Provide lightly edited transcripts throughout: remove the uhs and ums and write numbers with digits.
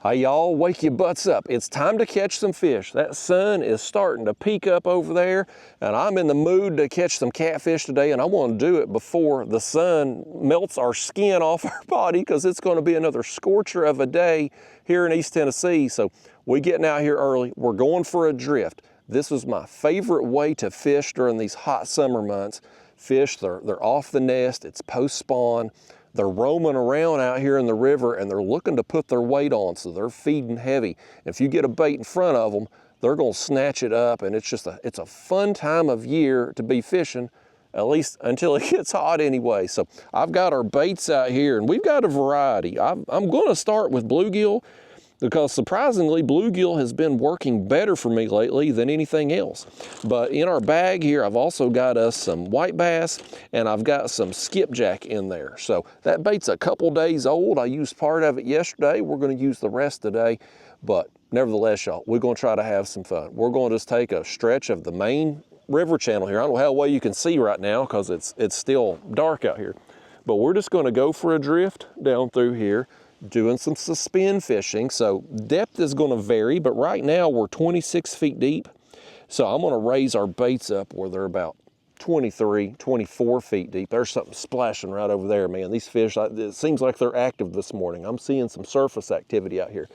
Hey y'all, wake your butts up. It's time to catch some fish. That sun is starting to peak up over there, and I'm in the mood to catch some catfish today, and I want to do it before the sun melts our skin off our body, because it's going to be another scorcher of a day here in East Tennessee. So we're getting out here early. We're going for a drift. This is my favorite way to fish during these hot summer months. Fish, they're off the nest, it's post-spawn. They're roaming around out here in the river, and they're looking to put their weight on, so they're feeding heavy. If you get a bait in front of them, they're gonna snatch it up, and it's a fun time of year to be fishing, at least until it gets hot anyway. So I've got our baits out here, and we've got a variety. I'm gonna start with bluegill, because surprisingly, bluegill has been working better for me lately than anything else. But in our bag here, I've also got us some white bass, and I've got some skipjack in there. So that bait's a couple days old. I used part of it yesterday. We're gonna use the rest today. But nevertheless, y'all, we're gonna try to have some fun. We're gonna just take a stretch of the main river channel here. I don't know how well you can see right now, because it's still dark out here. But we're just gonna go for a drift down through here, doing some suspend fishing. So depth is going to vary, but right now we're 26 feet deep. So I'm going to raise our baits up where they're about 23, 24 feet deep. There's something splashing right over there, man. These fish, it seems like they're active this morning. I'm seeing some surface activity out here.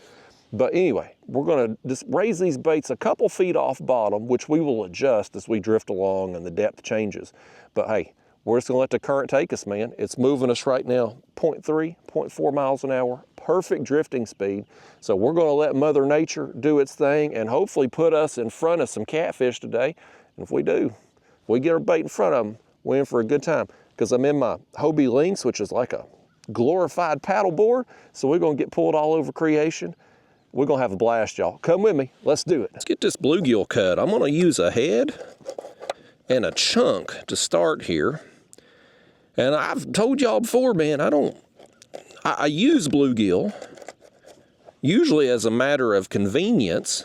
But anyway, we're going to just raise these baits a couple feet off bottom, which we will adjust as we drift along and the depth changes. But hey, we're just gonna let the current take us, man. It's moving us right now, 0.3, 0.4 miles an hour, perfect drifting speed. So we're gonna let Mother Nature do its thing and hopefully put us in front of some catfish today. And if we do, if we get our bait in front of them, we're in for a good time. Because I'm in my Hobie Lynx, which is like a glorified paddle board. So we're gonna get pulled all over creation. We're gonna have a blast, y'all. Come with me, let's do it. Let's get this bluegill cut. I'm gonna use a head and a chunk to start here. And I've told y'all before, man, I use bluegill usually as a matter of convenience.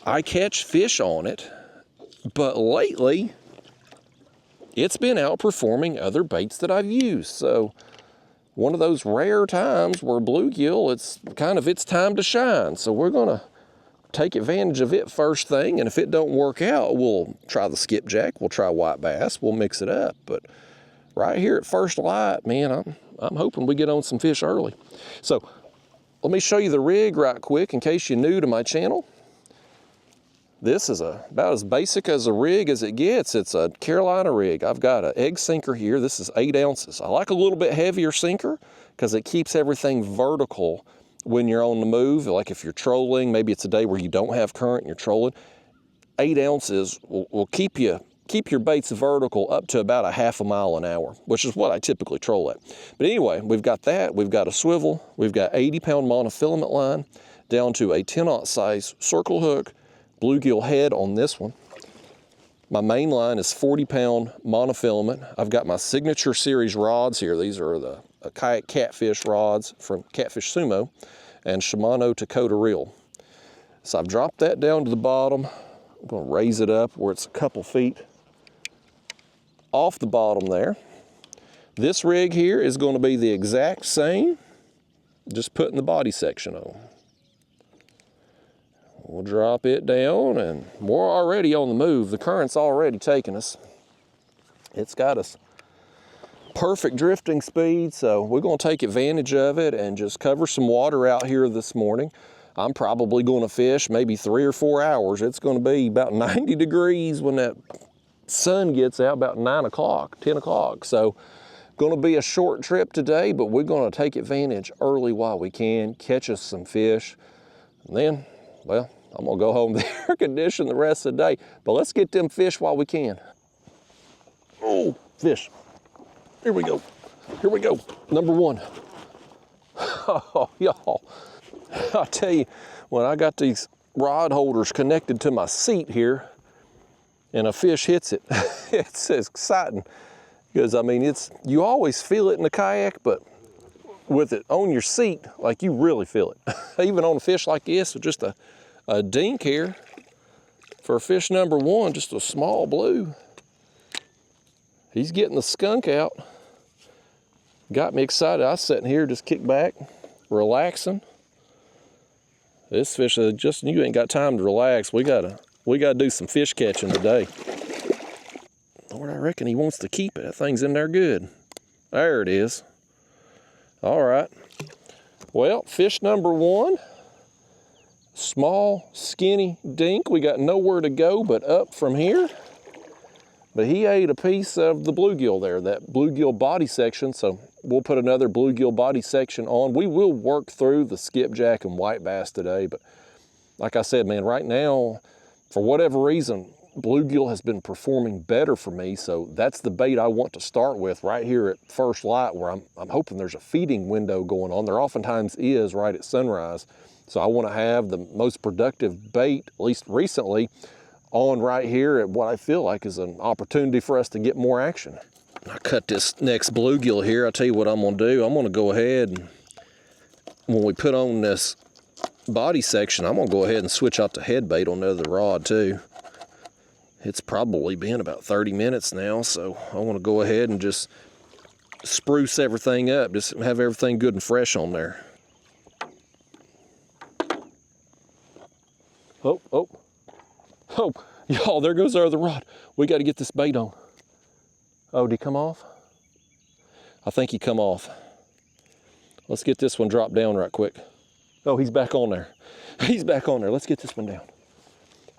I catch fish on it, but lately it's been outperforming other baits that I've used. So one of those rare times where bluegill, it's kind of its time to shine. So we're gonna take advantage of it first thing, and if it don't work out, we'll try the skipjack, we'll try white bass, we'll mix it up. But right here at first light, man, I'm hoping we get on some fish early. So let me show you the rig right quick in case you're new to my channel. This is about as basic as a rig as it gets. It's a Carolina rig. I've got an egg sinker here. This is 8 ounces. I like a little bit heavier sinker because it keeps everything vertical when you're on the move. Like if you're trolling, maybe it's a day where you don't have current and you're trolling. 8 ounces will keep your baits vertical up to about a half a mile an hour, which is what I typically troll at. But anyway, we've got that, we've got a swivel, we've got 80-pound monofilament line down to a 10-aught size circle hook, bluegill head on this one. My main line is 40-pound monofilament. I've got my signature series rods here. These are the Kayak Catfish rods from Catfish Sumo and Shimano Takota reel. So I've dropped that down to the bottom. I'm gonna raise it up where it's a couple feet off the bottom there. This rig here is going to be the exact same, just putting the body section on. We'll drop it down, and we're already on the move. The current's already taking us. It's got us perfect drifting speed, so we're going to take advantage of it and just cover some water out here this morning. I'm probably going to fish maybe 3 or 4 hours. It's going to be about 90 degrees when that sun gets out, about 9 o'clock, 10 o'clock. So going to be a short trip today, but we're going to take advantage early while we can, catch us some fish. And then, well, I'm going to go home to the air condition the rest of the day. But let's get them fish while we can. Oh, fish. Here we go. Here we go. Number one. Oh, y'all. I tell you, when I got these rod holders connected to my seat here and a fish hits it, it's exciting. Because I mean, you always feel it in the kayak, but with it on your seat, like you really feel it. Even on a fish like this, with just a dink here for fish number one, just a small blue. He's getting the skunk out. Got me excited. I was sitting here just kicked back, relaxing. This fish, Justin, you ain't got time to relax. We gotta do some fish catching today. Lord, I reckon he wants to keep it. That thing's in there good. There it is. All right. Well, fish number one. Small, skinny dink. We got nowhere to go but up from here. But he ate a piece of the bluegill there, that bluegill body section. So we'll put another bluegill body section on. We will work through the skipjack and white bass today. But like I said, man, right now, for whatever reason, bluegill has been performing better for me. So that's the bait I want to start with right here at first light, where I'm hoping there's a feeding window going on. There oftentimes is right at sunrise. So I want to have the most productive bait, at least recently, on right here at what I feel like is an opportunity for us to get more action. I cut this next bluegill here. I'll tell you what I'm going to do. I'm going to go ahead and when we put on this body section, I'm going to go ahead and switch out the head bait on the other rod too. It's probably been about 30 minutes now, so I want to go ahead and just spruce everything up, just have everything good and fresh on there. Oh, y'all, there goes our other rod. We got to get this bait on. Oh, did he come off? I think he come off. Let's get this one dropped down right quick. Oh, he's back on there. He's back on there. Let's get this one down.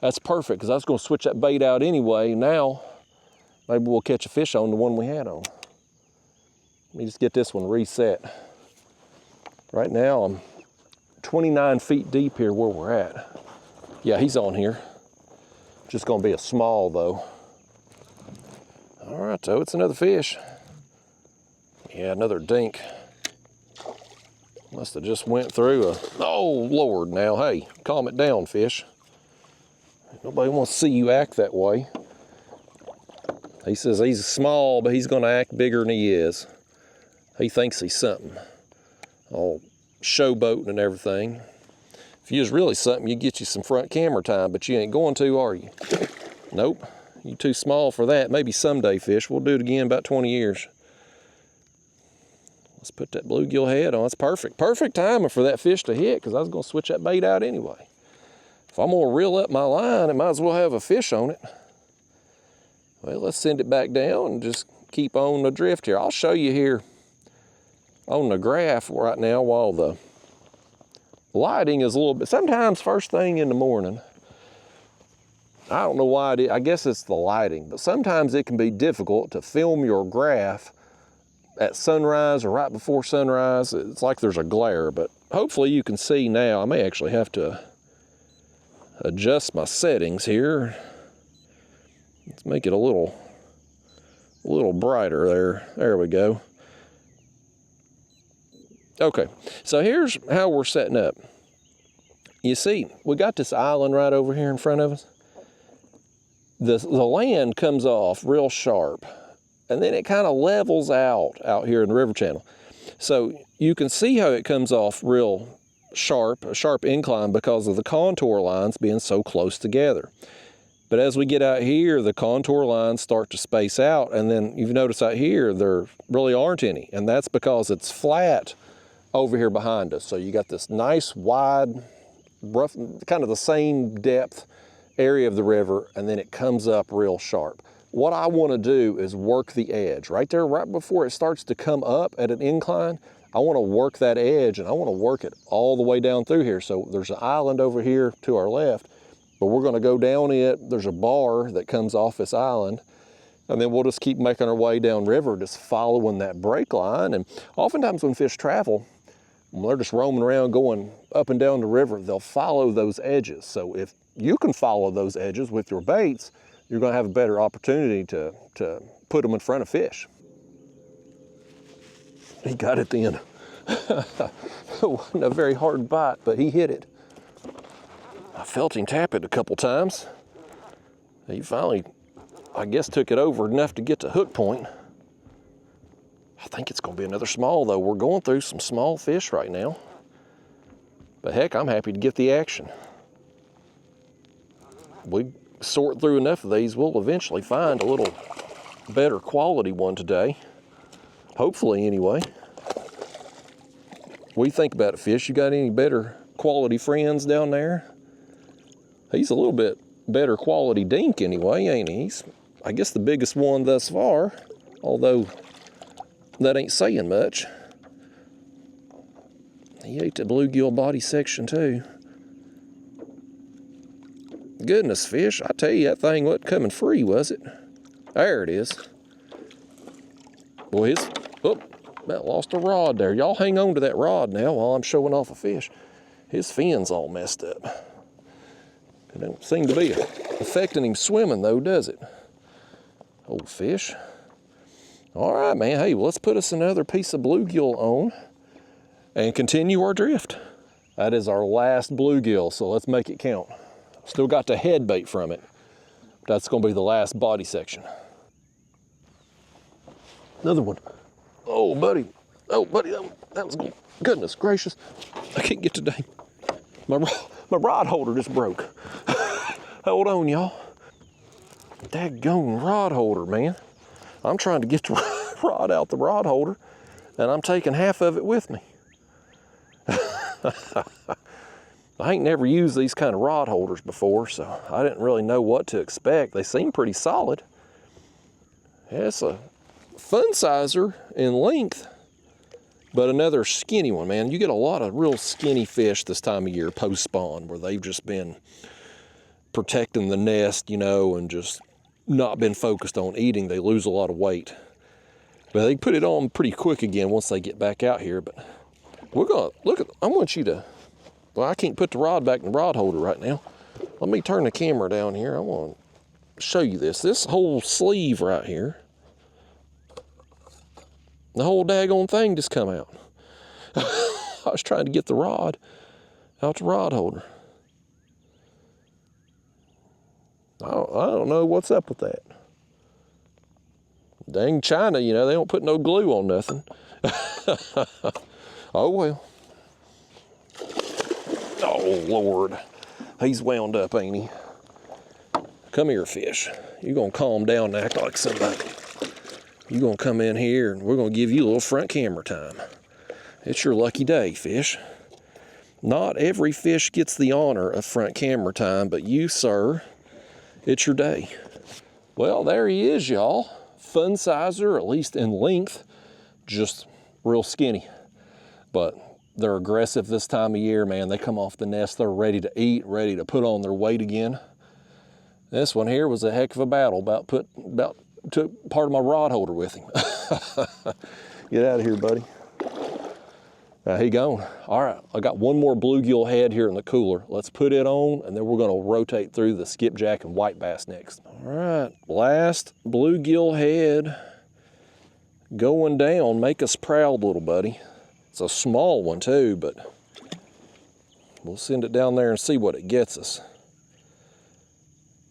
That's perfect, because I was going to switch that bait out anyway. Now, maybe we'll catch a fish on the one we had on. Let me just get this one reset. Right now, I'm 29 feet deep here where we're at. Yeah, he's on here. Just gonna be a small though. All right, so it's another fish. Yeah, another dink. Must have just went through a, oh Lord now, hey, calm it down, fish. Nobody wants to see you act that way. He says he's small, but he's gonna act bigger than he is. He thinks he's something. All showboating and everything. If you was really something, you'd get you some front camera time, but you ain't going to, are you? Nope, you too small for that. Maybe someday, fish. We'll do it again in about 20 years. Let's put that bluegill head on. It's perfect. Perfect timing for that fish to hit, because I was going to switch that bait out anyway. If I'm going to reel up my line, it might as well have a fish on it. Well, let's send it back down and just keep on the drift here. I'll show you here on the graph right now while the lighting is a little bit, sometimes first thing in the morning, I don't know why it is, I guess it's the lighting, but sometimes it can be difficult to film your graph at sunrise or right before sunrise. It's like there's a glare, but hopefully you can see now. I may actually have to adjust my settings here. Let's make it a little brighter there. There we go. Okay, so here's how we're setting up. You see, we got this island right over here in front of us. The land comes off real sharp, and then it kind of levels out here in the river channel. So you can see how it comes off real sharp, a sharp incline, because of the contour lines being so close together. But as we get out here, the contour lines start to space out, and then you've noticed out here, there really aren't any, and that's because it's flat over here behind us. So you got this nice wide, rough, kind of the same depth area of the river, and then it comes up real sharp. What I want to do is work the edge right there, right before it starts to come up at an incline. I want to work that edge, and I want to work it all the way down through here. So there's an island over here to our left, but we're going to go down it. There's a bar that comes off this island, and then we'll just keep making our way down river, just following that break line. And oftentimes when fish travel, when they're just roaming around going up and down the river, they'll follow those edges. So if you can follow those edges with your baits, you're going to have a better opportunity to put them in front of fish. He got it then. It wasn't a very hard bite, but he hit it. I felt him tap it a couple times. He finally, I guess, took it over enough to get to hook point. I think it's going to be another small, though. We're going through some small fish right now. But heck, I'm happy to get the action. We sort through enough of these, we'll eventually find a little better quality one today. Hopefully, anyway. What do you think about it, fish? You got any better quality friends down there. He's a little bit better quality dink anyway, ain't he? He's, I guess, the biggest one thus far, although that ain't saying much. He ate the bluegill body section too. Goodness, fish, I tell you, that thing wasn't coming free, was it? There it is. Boy, about lost a rod there. Y'all hang on to that rod now while I'm showing off a fish. His fin's all messed up. It don't seem to be affecting him swimming though, does it? Old fish. All right, man, hey, well, let's put us another piece of bluegill on and continue our drift. That is our last bluegill, so let's make it count. Still got the head bait from it. That's gonna be the last body section. Another one. Oh, buddy, that was good. Goodness gracious. I can't get today. My rod holder just broke. Hold on, y'all. Daggone rod holder, man. I'm trying to get the rod out the rod holder, and I'm taking half of it with me. I ain't never used these kind of rod holders before, so I didn't really know what to expect. They seem pretty solid. Yeah, it's a fun sizer in length, but another skinny one, man. You get a lot of real skinny fish this time of year post-spawn where they've just been protecting the nest, you know, and just not been focused on eating. They lose a lot of weight. But they put it on pretty quick again once they get back out here. But we're gonna, look at, I want you to, well, I can't put the rod back in the rod holder right now. Let me turn the camera down here. I want to show you this. This whole sleeve right here, the whole daggone thing just come out. I was trying to get the rod out the rod holder. I don't know what's up with that. Dang China, you know, they don't put no glue on nothing. Oh well. Oh Lord, he's wound up, ain't he? Come here, fish. You're gonna calm down and act like somebody. You're gonna come in here and we're gonna give you a little front camera time. It's your lucky day, fish. Not every fish gets the honor of front camera time, but you, sir, it's your day. Well, there he is, y'all. Fun sizer, at least in length, just real skinny. But they're aggressive this time of year, man. They come off the nest, they're ready to eat, ready to put on their weight again. This one here was a heck of a battle. Took part of my rod holder with him. Get out of here, buddy. He gone. All right, I got one more bluegill head here in the cooler. Let's put it on, and then we're gonna rotate through the skipjack and white bass next. All right, last bluegill head going down. Make us proud, little buddy. It's a small one too, but we'll send it down there and see what it gets us.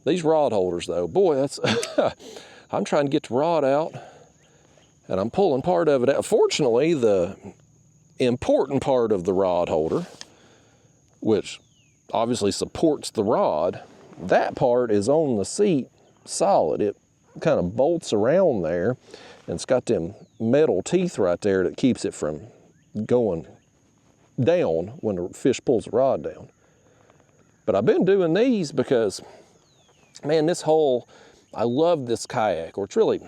These rod holders though, boy, that's, I'm trying to get the rod out, and I'm pulling part of it out. Fortunately, the important part of the rod holder, which obviously supports the rod, that part is on the seat solid. It kind of bolts around there, and it's got them metal teeth right there that keeps it from going down when the fish pulls the rod down. But I've been doing these because, man, this hull, I love this kayak, or it's really,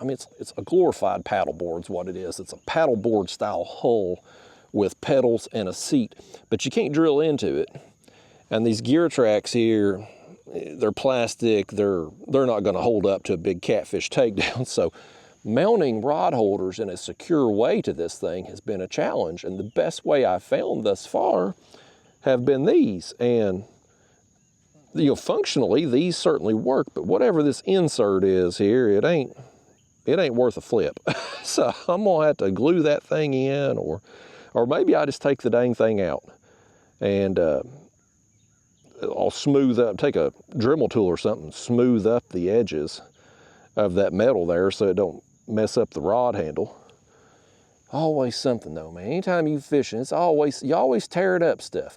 I mean, it's a glorified paddleboard is what it is. It's a paddleboard style hull with pedals and a seat, but you can't drill into it. And these gear tracks here, they're plastic, they're not gonna hold up to a big catfish takedown. So mounting rod holders in a secure way to this thing has been a challenge. And the best way I've found thus far have been these. And you know, functionally, these certainly work, but whatever this insert is here, it ain't worth a flip. So I'm gonna have to glue that thing in, or maybe I just take the dang thing out and I'll smooth up, take a Dremel tool or something, smooth up the edges of that metal there so it don't mess up the rod handle. Always something though, man. Anytime you fishing, you always tear it up stuff.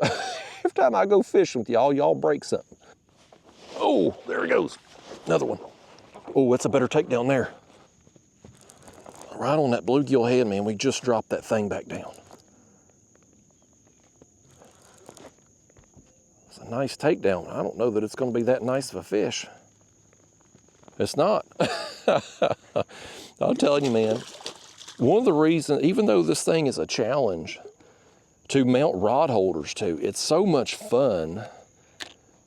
Every time I go fishing with y'all break something. Oh, there he goes. Another one. Oh, that's a better takedown there. Right on that bluegill head, man. We just dropped that thing back down. a nice takedown. I don't know that it's going to be that nice of a fish. It's not. I'm telling you, man, one of the reasons, even though this thing is a challenge to mount rod holders to, it's so much fun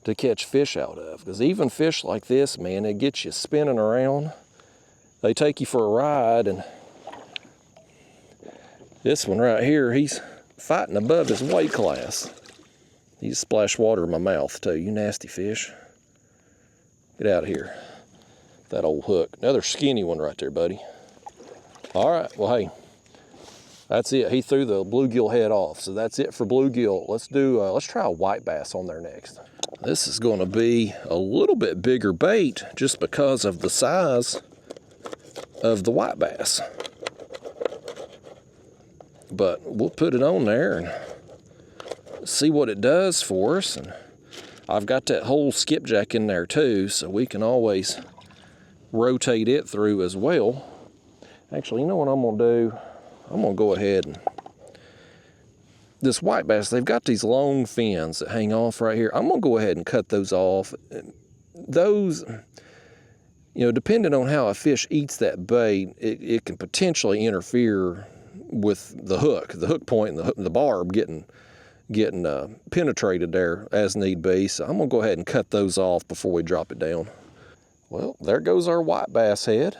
to catch fish out of. Because even fish like this, man, it gets you spinning around. They take you for a ride, and this one right here, he's fighting above his weight class. He just splashed water in my mouth too, you nasty fish. Get out of here. That old hook. Another skinny one right there, buddy. All right, well, hey, that's it. He threw the bluegill head off, so that's it for bluegill. Let's try a white bass on there next. This is going to be a little bit bigger bait just because of the size of the white bass. But we'll put it on there and see what it does for us. And I've got that whole skipjack in there too, so we can always rotate it through as well. Actually, you know what I'm gonna do? I'm gonna go ahead and, this white bass, they've got these long fins that hang off right here. I'm gonna go ahead and cut those off. Those, you know, depending on how a fish eats that bait, it can potentially interfere with the hook point and the barb getting penetrated there as need be. So I'm gonna go ahead and cut those off before we drop it down. Well, there goes our white bass head.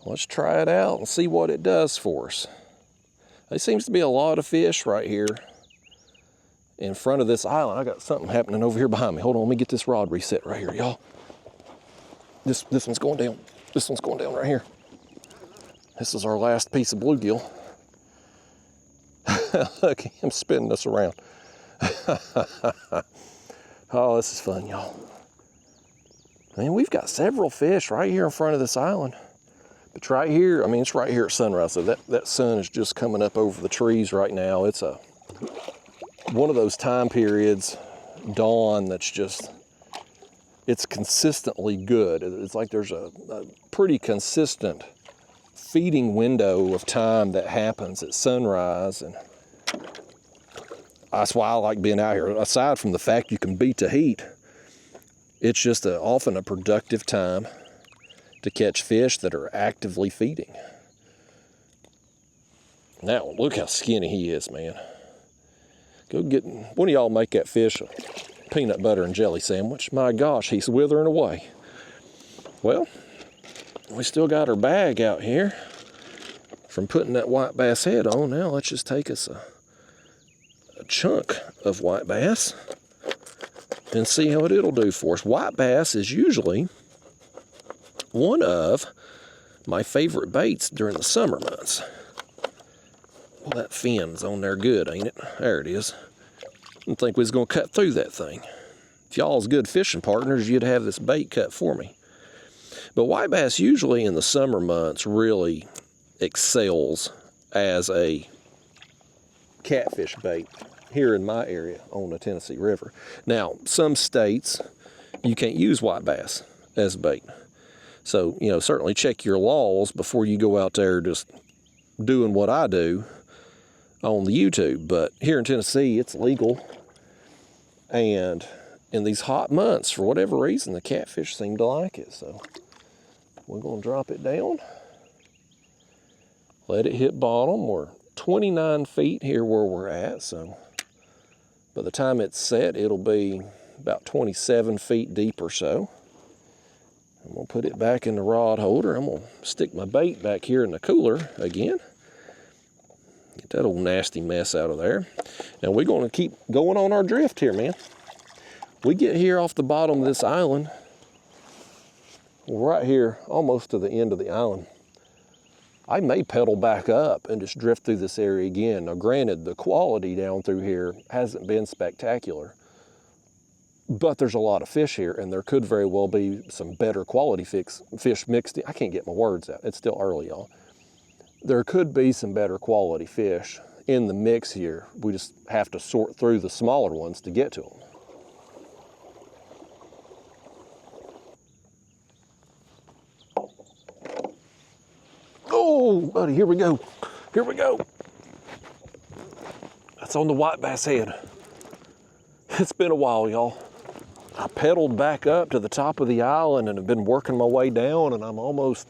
Let's try it out and see what it does for us. There seems to be a lot of fish right here in front of this island. I got something happening over here behind me. Hold on, let me get this rod reset right here, y'all. This one's going down. This one's going down right here. This is our last piece of bluegill. Look, I'm spinning this around. Oh, this is fun, y'all. Man, we've got several fish right here in front of this island. But right here, I mean, it's right here at sunrise, so that sun is just coming up over the trees right now. It's one of those time periods, dawn, that's just, it's consistently good. It's like there's a pretty consistent feeding window of time that happens at sunrise, and that's why I like being out here. Aside from the fact you can beat the heat, it's just often a productive time to catch fish that are actively feeding. Now, look how skinny he is, man. Go get, one of y'all make that fish a peanut butter and jelly sandwich. My gosh, he's withering away. Well, we still got our bag out here from putting that white bass head on. Now let's just take us a chunk of white bass and see how it'll do for us. White bass is usually one of my favorite baits during the summer months. Well, that fin's on there good, ain't it? There it is. I didn't think we was gonna cut through that thing. If y'all's good fishing partners, you'd have this bait cut for me. But white bass usually in the summer months really excels as a catfish bait here in my area on the Tennessee River. Now, some states, you can't use white bass as bait. So, you know, certainly check your laws before you go out there just doing what I do on the YouTube. But here in Tennessee, it's legal. And in these hot months, for whatever reason, the catfish seem to like it. So we're going to drop it down. Let it hit bottom. We're 29 feet here where we're at. So by the time it's set, it'll be about 27 feet deep or so. I'm gonna put it back in the rod holder. I'm gonna stick my bait back here in the cooler again. Get that old nasty mess out of there. Now we're gonna keep going on our drift here, man. We get here off the bottom of this island. We're right here, almost to the end of the island. I may pedal back up and just drift through this area again. Now granted, the quality down through here hasn't been spectacular, but there's a lot of fish here, and there could very well be some better quality fish mixed in. I can't get my words out. It's still early, y'all. There could be some better quality fish in the mix here. We just have to sort through the smaller ones to get to them. Oh, buddy, here we go. Here we go. That's on the white bass head. It's been a while, y'all. I pedaled back up to the top of the island and have been working my way down, and I'm almost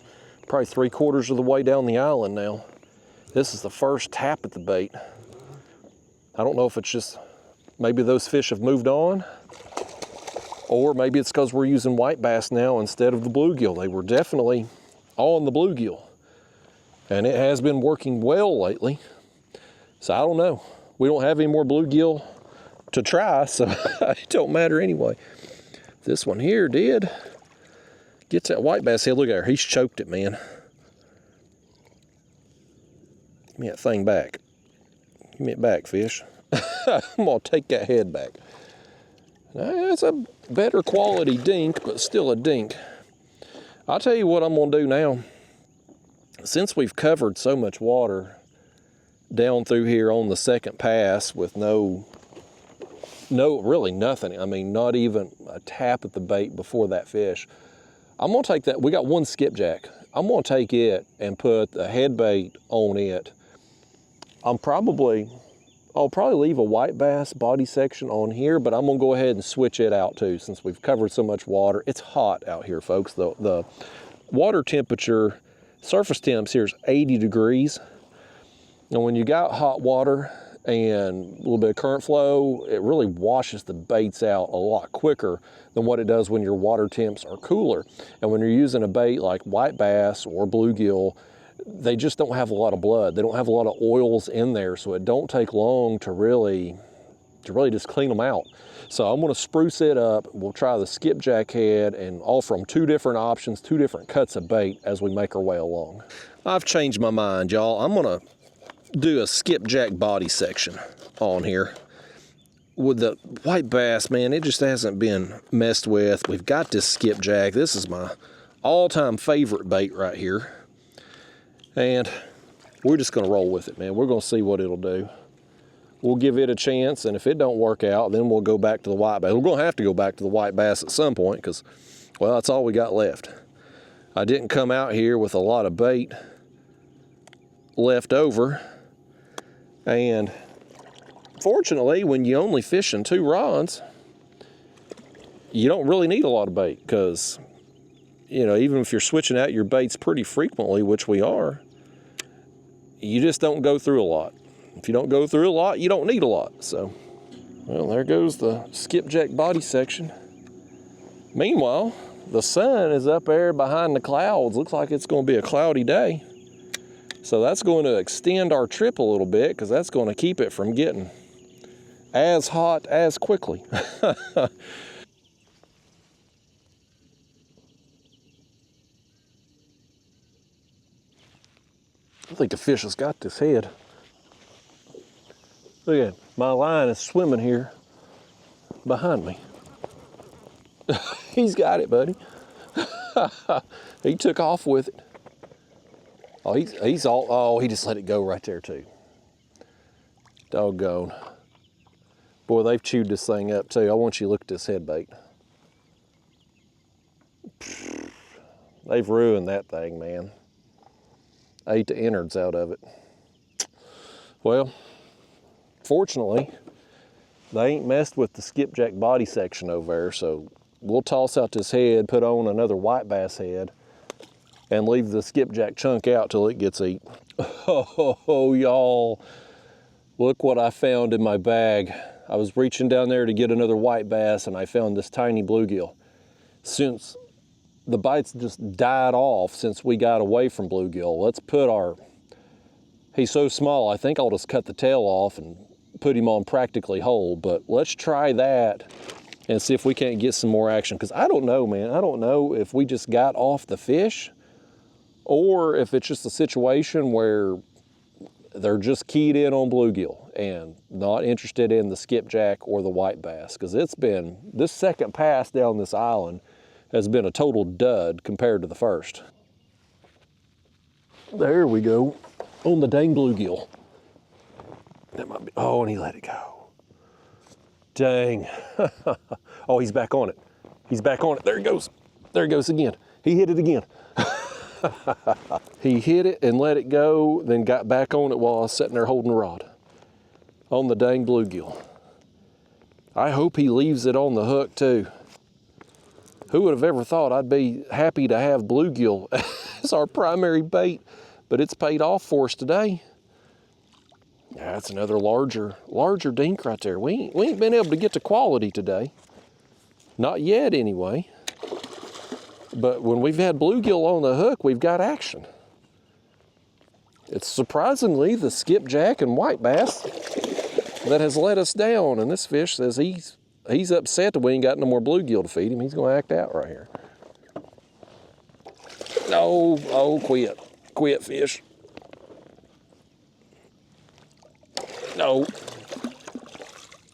probably 3/4 of the way down the island now. This is the first tap at the bait. I don't know if it's just maybe those fish have moved on, or maybe it's because we're using white bass now instead of the bluegill. They were definitely on the bluegill, and it has been working well lately. So I don't know. We don't have any more bluegill to try, so it don't matter anyway. This one here did. Gets that white bass head. Look at her. He's choked it, man. Give me that thing back. Give me it back, fish. I'm going to take that head back. It's a better quality dink, but still a dink. I'll tell you what I'm going to do now. Since we've covered so much water down through here on the second pass with really nothing. I mean, not even a tap at the bait before that fish. I'm gonna take that, we got one skipjack. I'm gonna take it and put the head bait on it. I'll probably leave a white bass body section on here, but I'm gonna go ahead and switch it out too, since we've covered so much water. It's hot out here, folks. The water temperature, surface temps here is 80 degrees. And when you got hot water and a little bit of current flow, it really washes the baits out a lot quicker than what it does when your water temps are cooler. And when you're using a bait like white bass or bluegill, they just don't have a lot of blood. They don't have a lot of oils in there, so it don't take long to really just clean them out. So I'm gonna spruce it up. We'll try the skipjack head and offer them two different options, two different cuts of bait as we make our way along. I've changed my mind, y'all. I'm gonna do a skipjack body section on here. With the white bass, man, it just hasn't been messed with. We've got this skipjack. This is my all-time favorite bait right here. And we're just gonna roll with it, man. We're gonna see what it'll do. We'll give it a chance, and if it don't work out, then we'll go back to the white bass. We're gonna have to go back to the white bass at some point because, well, that's all we got left. I didn't come out here with a lot of bait left over. And fortunately, when you only fishing 2 rods, you don't really need a lot of bait because, you know, even if you're switching out your baits pretty frequently, which we are, you just don't go through a lot. If you don't go through a lot, you don't need a lot. So, well, there goes the skipjack body section. Meanwhile, the sun is up there behind the clouds. Looks like it's going to be a cloudy day. So that's going to extend our trip a little bit because that's going to keep it from getting as hot as quickly. I think the fish has got this head. Look at it. My line is swimming here behind me. He's got it, buddy. He took off with it. Oh, he's all, oh, he just let it go right there too. Doggone. Boy, they've chewed this thing up too. I want you to look at this head bait. They've ruined that thing, man. Ate the innards out of it. Well, fortunately, they ain't messed with the skipjack body section over there, so we'll toss out this head, put on another white bass head, and leave the skipjack chunk out till it gets eaten. Oh, y'all, look what I found in my bag. I was reaching down there to get another white bass, and I found this tiny bluegill. Since the bites just died off since we got away from bluegill, let's put our, he's so small, I think I'll just cut the tail off and put him on practically whole, but let's try that and see if we can't get some more action. Because I don't know, man. I don't know if we just got off the fish or if it's just a situation where they're just keyed in on bluegill and not interested in the skipjack or the white bass. Because it's been, this second pass down this island has been a total dud compared to the first. There we go, on the dang bluegill. That might be, oh, and he let it go. Dang. Oh, he's back on it. He's back on it. There he goes. There he goes again. He hit it again. He hit it and let it go, then got back on it while I was sitting there holding the rod on the dang bluegill. I hope he leaves it on the hook too. Who would have ever thought I'd be happy to have bluegill as our primary bait, but it's paid off for us today. Yeah, that's another larger dink right there. We ain't been able to get to quality today. Not yet anyway. But when we've had bluegill on the hook, we've got action. It's surprisingly the skipjack and white bass that has let us down, and this fish says he's upset that we ain't got no more bluegill to feed him. He's gonna act out right here. No, oh, quit fish. No.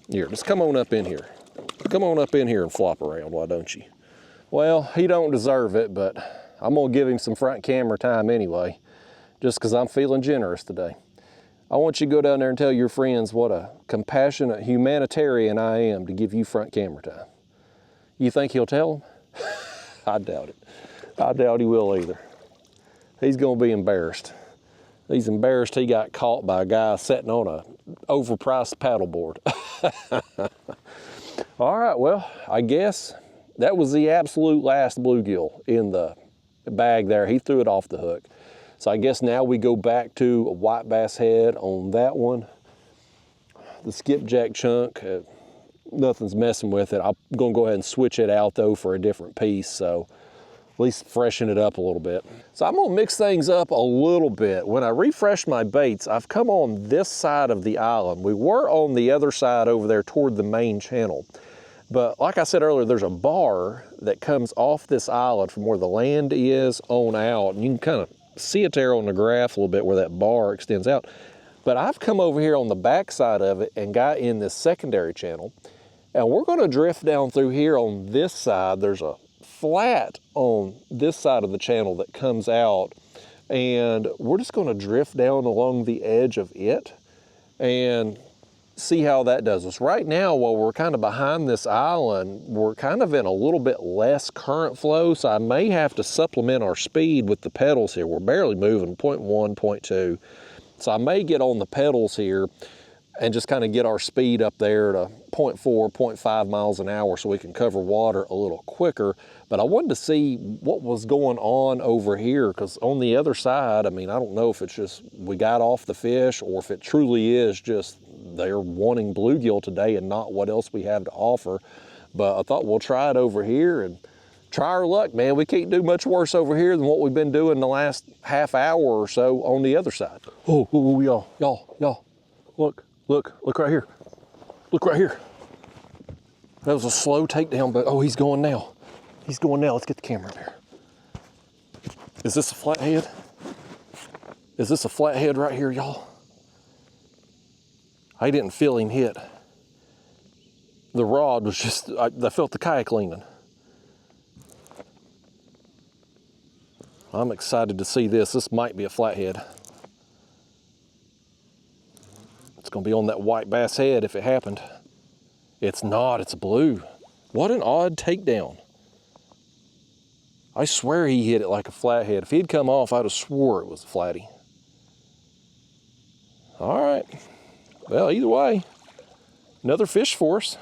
Here, just come on up in here. Come on up in here and flop around, why don't you? Well, he don't deserve it, but I'm gonna give him some front camera time anyway, just because I'm feeling generous today. I want you to go down there and tell your friends what a compassionate humanitarian I am to give you front camera time. You think he'll tell them? I doubt it. I doubt he will either. He's gonna be embarrassed. He's embarrassed he got caught by a guy sitting on a overpriced paddleboard. All right, well, I guess that was the absolute last bluegill in the bag there. He threw it off the hook. So I guess now we go back to a white bass head on that one. The skipjack chunk, nothing's messing with it. I'm gonna go ahead and switch it out though for a different piece, so at least freshen it up a little bit. So I'm gonna mix things up a little bit. When I refresh my baits, I've come on this side of the island. We were on the other side over there toward the main channel. But like I said earlier, there's a bar that comes off this island from where the land is on out. And you can kind of see it there on the graph a little bit where that bar extends out. But I've come over here on the back side of it and got in this secondary channel. And we're gonna drift down through here on this side. There's a flat on this side of the channel that comes out. And we're just gonna drift down along the edge of it and see how that does us. Right now, while we're kind of behind this island, we're kind of in a little bit less current flow, so I may have to supplement our speed with the pedals here. We're barely moving, 0.1, 0.2. So I may get on the pedals here and just kind of get our speed up there to 0.4, 0.5 miles an hour so we can cover water a little quicker. But I wanted to see what was going on over here, because on the other side, I mean, I don't know if it's just we got off the fish or if it truly is just they're wanting bluegill today and not what else we have to offer. But I thought we'll try it over here and try our luck, man. We can't do much worse over here than what we've been doing the last half hour or so on the other side. Oh, y'all, look right here. Look right here. That was a slow takedown, but oh, he's going now. He's going now. Let's get the camera up here. Is this a flathead? Is this a flathead right here, y'all? I didn't feel him hit. The rod was just, I felt the kayak leaning. I'm excited to see this. This might be a flathead. It's gonna be on that white bass head if it happened. It's not, it's a blue. What an odd takedown. I swear he hit it like a flathead. If he'd come off, I'd have swore it was a flatty. All right, well, either way, another fish for us.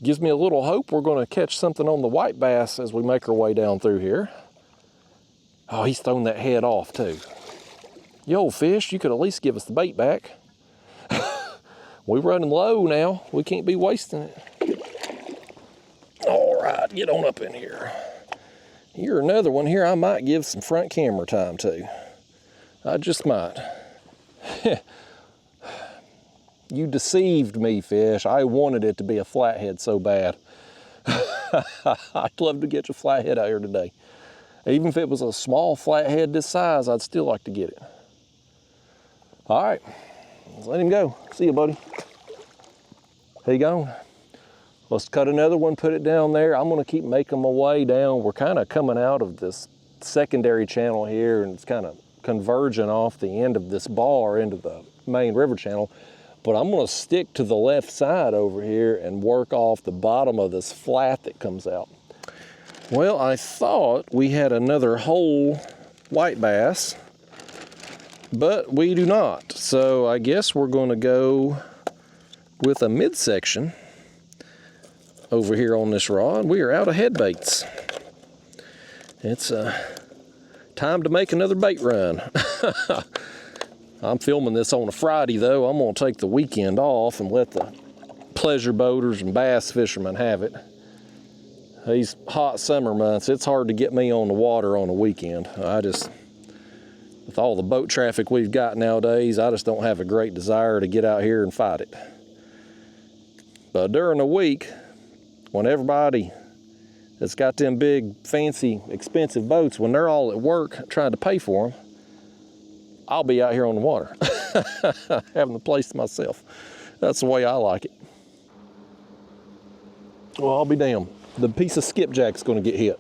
Gives me a little hope we're gonna catch something on the white bass as we make our way down through here. Oh, he's thrown that head off too. You old fish, you could at least give us the bait back. We're running low now. We can't be wasting it. All right, get on up in here. You're another one here I might give some front camera time to. I just might. You deceived me, fish. I wanted it to be a flathead so bad. I'd love to get a flathead out here today. Even if it was a small flathead this size, I'd still like to get it. All right, let's let him go. See you, buddy. There you go. Let's cut another one, put it down there. I'm gonna keep making my way down. We're kind of coming out of this secondary channel here, and it's kind of converging off the end of this bar into the main river channel. But I'm gonna stick to the left side over here and work off the bottom of this flat that comes out. Well, I thought we had another whole white bass, but we do not. So I guess we're gonna go with a midsection over here on this rod. We are out of head baits. It's time to make another bait run. I'm filming this on a Friday though. I'm gonna take the weekend off and let the pleasure boaters and bass fishermen have it. These hot summer months, it's hard to get me on the water on a weekend. With all the boat traffic we've got nowadays, I just don't have a great desire to get out here and fight it. But during the week, when everybody that's got them big, fancy, expensive boats, when they're all at work trying to pay for them, I'll be out here on the water, having the place to myself. That's the way I like it. Well, I'll be damned. The piece of skipjack's gonna get hit.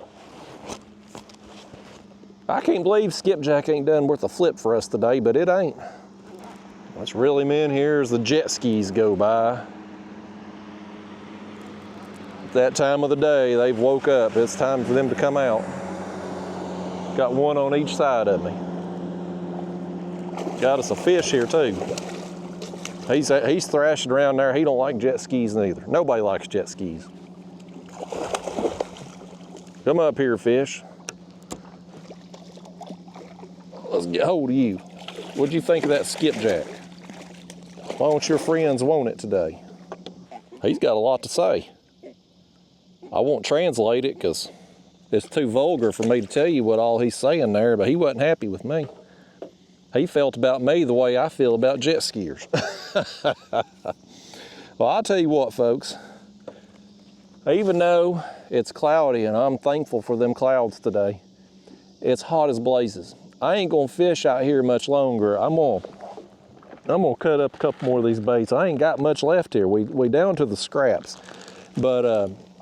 I can't believe skipjack ain't done worth a flip for us today, but it ain't. Let's reel him in here as the jet skis go by. At that time of the day, they've woke up. It's time for them to come out. Got one on each side of me. Got us a fish here too. He's thrashing around there. He don't like jet skis neither. Nobody likes jet skis. Come up here, fish. Let's get hold of you. What'd you think of that skipjack? Why don't your friends want it today? He's got a lot to say. I won't translate it because it's too vulgar for me to tell you what all he's saying there, but he wasn't happy with me. He felt about me the way I feel about jet skiers. Well, I'll tell you what, folks. Even though it's cloudy and I'm thankful for them clouds today, it's hot as blazes. I ain't gonna fish out here much longer. I'm gonna cut up a couple more of these baits. I ain't got much left here. We down to the scraps. But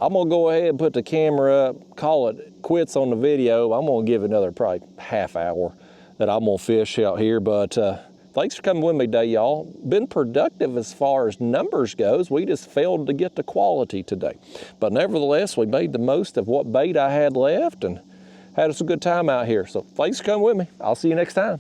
I'm gonna go ahead and put the camera up, call it quits on the video. I'm gonna give it another probably half hour that I'm gonna fish out here. But thanks for coming with me today, y'all. Been productive as far as numbers goes. We just failed to get the quality today. But nevertheless, we made the most of what bait I had left and had us a good time out here. So thanks for coming with me. I'll see you next time.